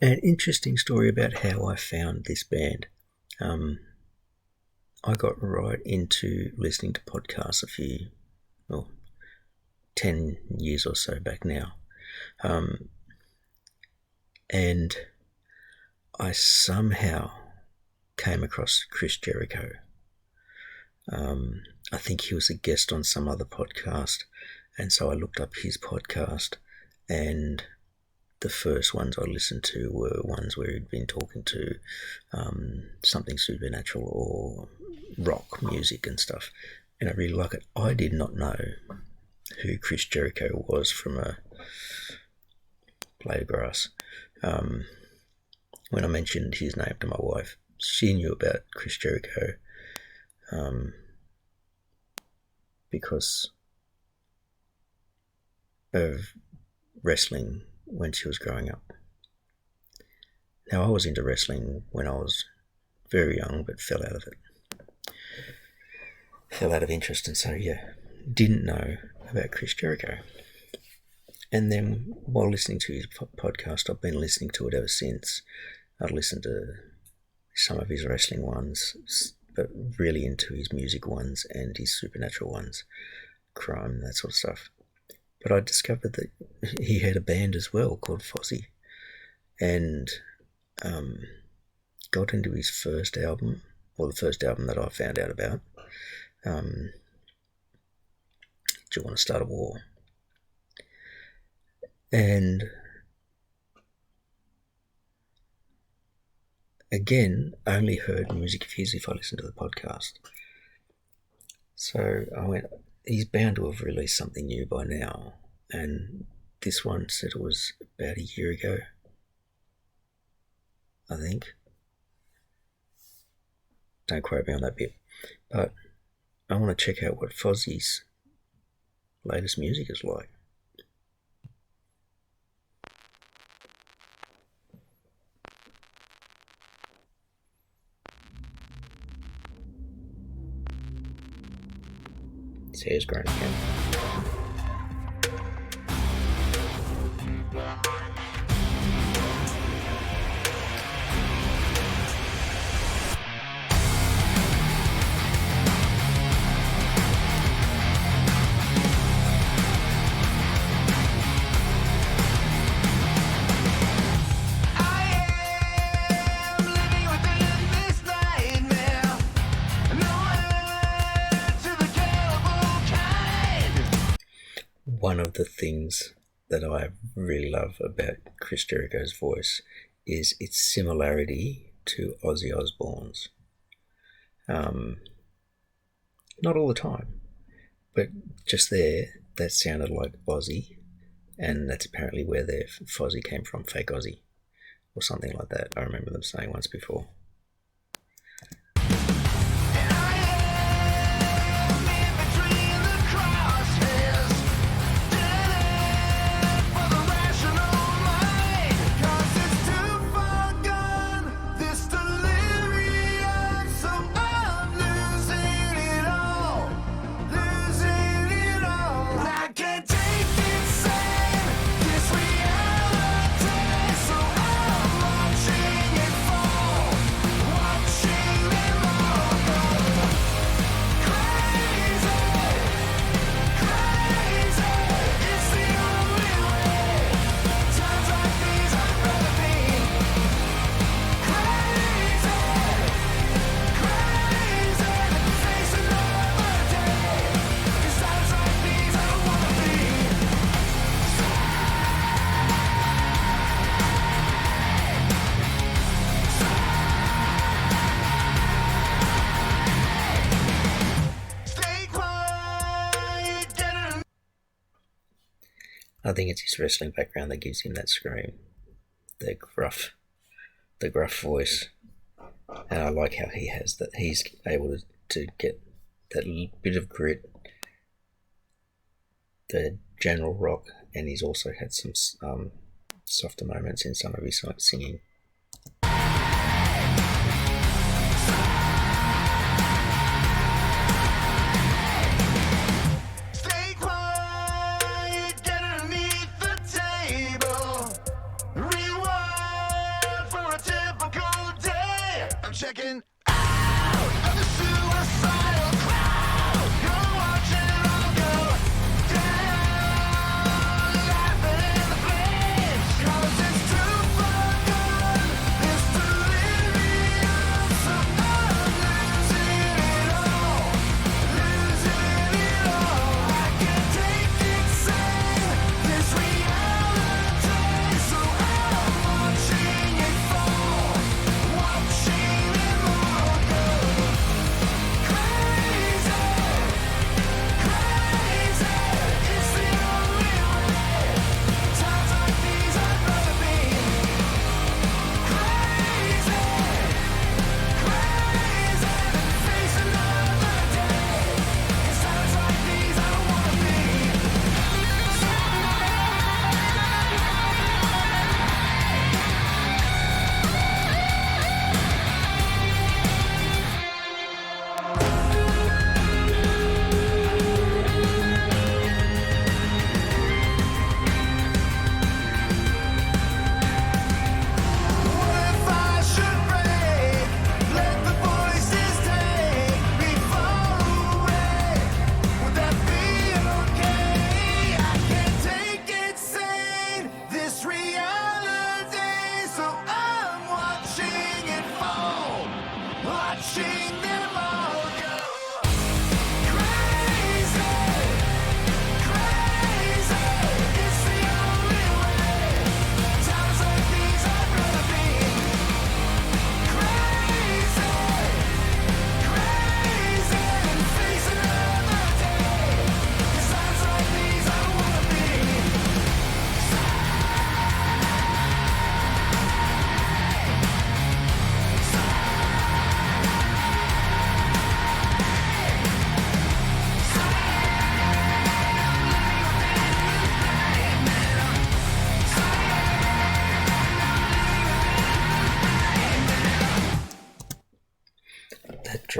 An interesting story about how I found this band. I got right into listening to podcasts 10 years or so back now. And I somehow came across Chris Jericho. I think he was a guest on some other podcast, and so I looked up his podcast, and the first ones I listened to were ones where he'd been talking to something supernatural or rock music and stuff, and I really like it. I did not know who Chris Jericho was from a blade of grass. When I mentioned his name to my wife, she knew about Chris Jericho because of wrestling when she was growing up. Now, I was into wrestling when I was very young, but fell out of it. Fell out of interest, and so, didn't know about Chris Jericho. And then, while listening to his podcast, I've been listening to it ever since. I've listened to some of his wrestling ones, but really into his music ones and his supernatural ones, crime, that sort of stuff. But I discovered that he had a band as well called Fozzy, and got into his first album, or the first album that I found out about. Do You Want to Start a War? And again, I only heard music of his if I listened to the podcast. So I went, he's bound to have released something new by now. And this one said it was about a year ago, I think. Don't quote me on that bit. But I want to check out what Fozzy's latest music is like. His hair's grown again. One of the things that I really love about Chris Jericho's voice is its similarity to Ozzy Osbourne's. Not all the time, but just there, that sounded like Ozzy, and that's apparently where their Fozzy came from, fake Ozzy, or something like that. I remember them saying once before. I think it's his wrestling background that gives him that scream, the gruff voice, and I like how he has that. He's able to get that bit of grit, the general rock, and he's also had some softer moments in some of his singing.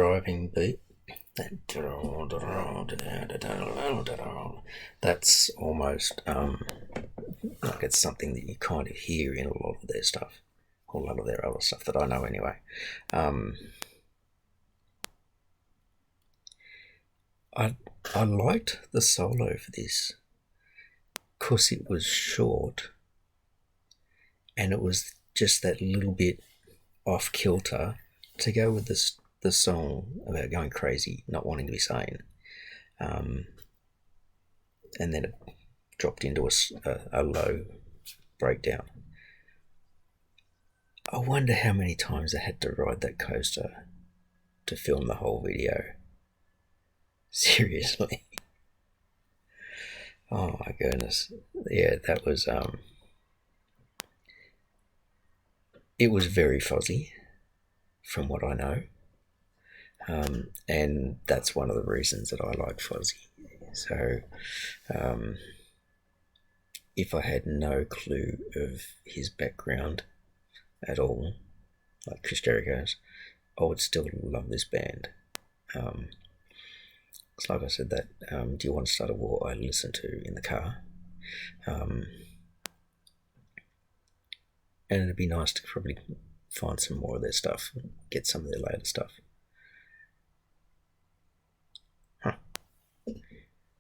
driving beat. That's almost like it's something that you kind of hear in a lot of their stuff, or a lot of their other stuff that I know anyway. I liked the solo for this because it was short and it was just that little bit off kilter to go with the song about going crazy, not wanting to be sane. And then it dropped into a low breakdown. I wonder how many times they had to ride that coaster to film the whole video. Seriously. Oh my goodness. Yeah, that was it was very Fozzy from what I know. And that's one of the reasons that I like Fozzy. So if I had no clue of his background at all, like Chris Jericho's, I would still love this band. It's like I said that Do You Want to Start a War I listen to in the car. And it'd be nice to probably find some more of their stuff, get some of their later stuff.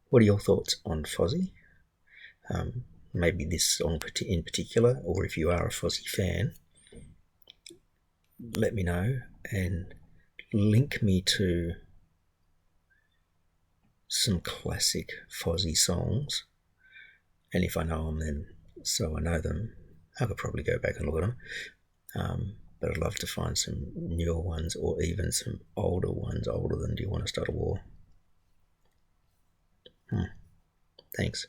What are your thoughts on Fozzy? Maybe this song in particular, or if you are a Fozzy fan, let me know and link me to some classic Fozzy songs. And if I know them, then so I know them, I could probably go back and look at them. But I'd love to find some newer ones or even some older ones, older than Do You Want to Start a War? Thanks.